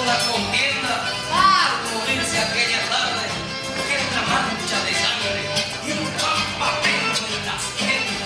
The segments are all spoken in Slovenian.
la contienda, morirse aquella tarde, que una mancha de sangre y un campamento en las tiendas.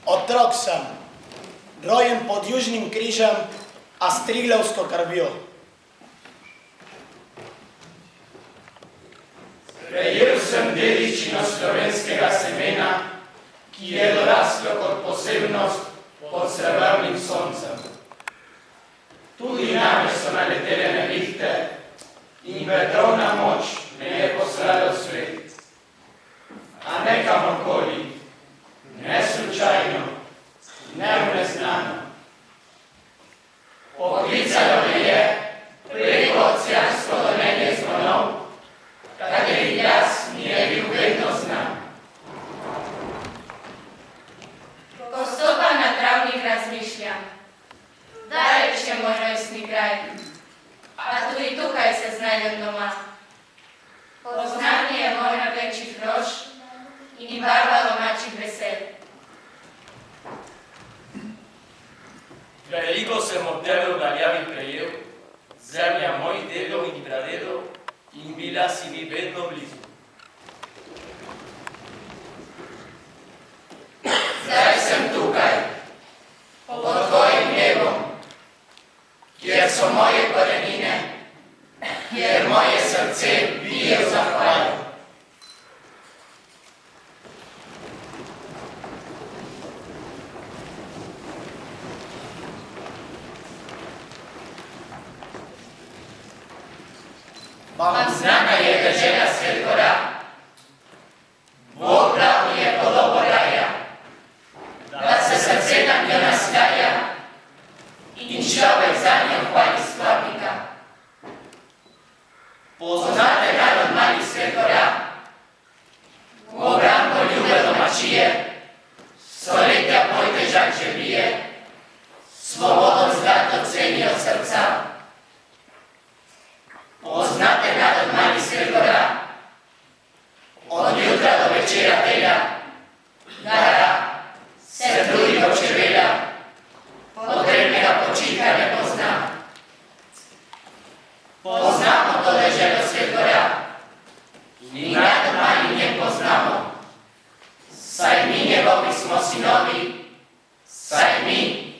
Otrok sem, rojen pod Južnim križem, a s triglavsko krvjo. Prejel sem dediščino slovenskega semena, ki je doraslo kot posebnost pod srebrnim soncem. Tudi name so naletele nevihte in vetrovna moč me je poslala v svet. A nekam okoli, ne slučajno, ne v neznano. Poklicalo me je preko oceansko donenje zvonov, katerih glas mi je bil vedno znan. Ko najdem doma. Poznanje je moj rdečih rož in barva domačih vesel. Veliko sem od tebe v daljavi prejel, zemlja mojih dedov in pradedov, in bila si mi vedno blizu. Zdaj sem tukaj, pod tvojim nebom, kjer so moje korenine, kjer moje srce bije v zahvalo. Vam znana je dežela Svet gora, Bog dal mi je podobo raja, da se srce nam njo naslaja in človek zanjo hvali stvarnika. Poznate narod mali Svet gora, v obrambo ljube domačije, stoletja boj težak že bije, svobodo zlato cenijo srca. Poznate narod mali Svet gora, od jutra do večera dela, gara, se trudi do črvela, potrebnega počitka ne pozna. Poznamo to deželo Svet gora in narod mali njen poznamo, saj mi njegovi smo sinovi, saj mi,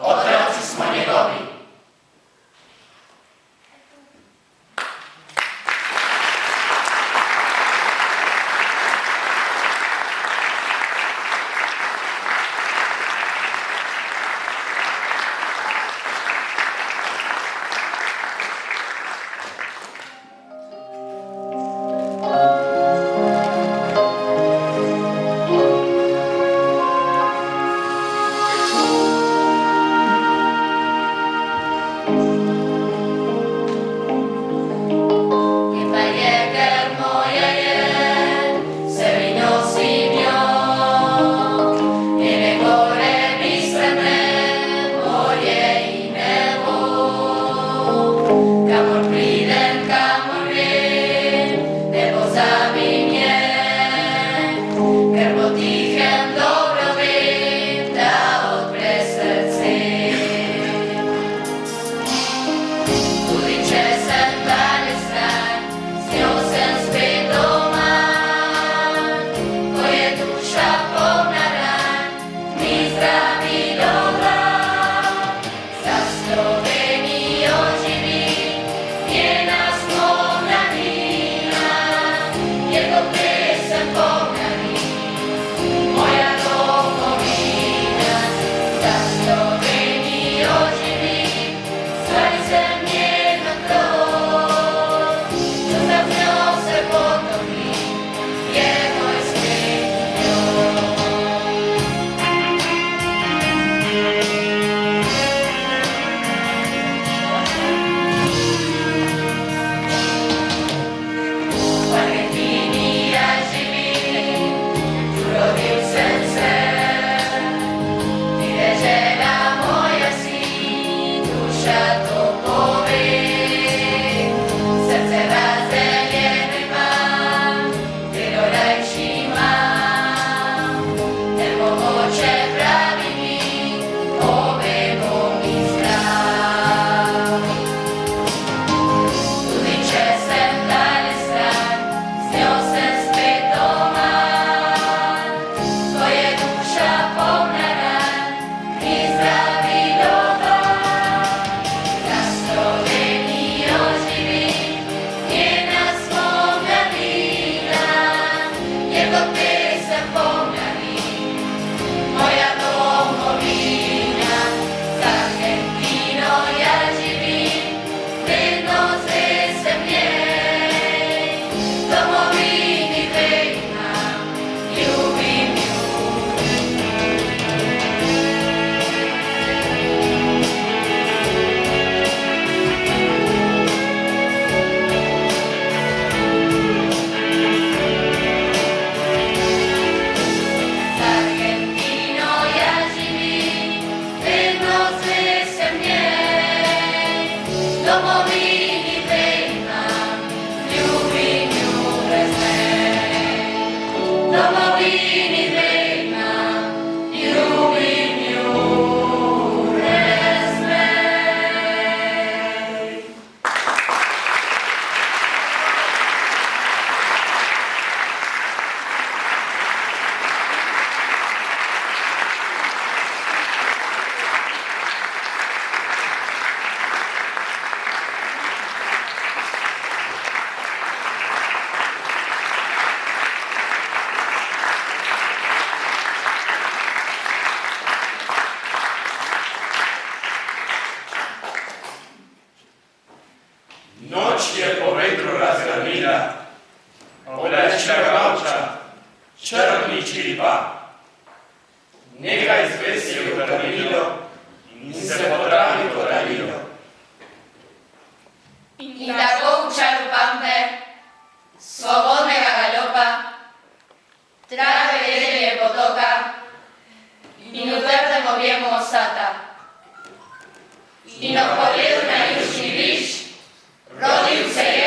otroci smo njegovi. Božiemu osata. Ino polil na južni viš, rodil se je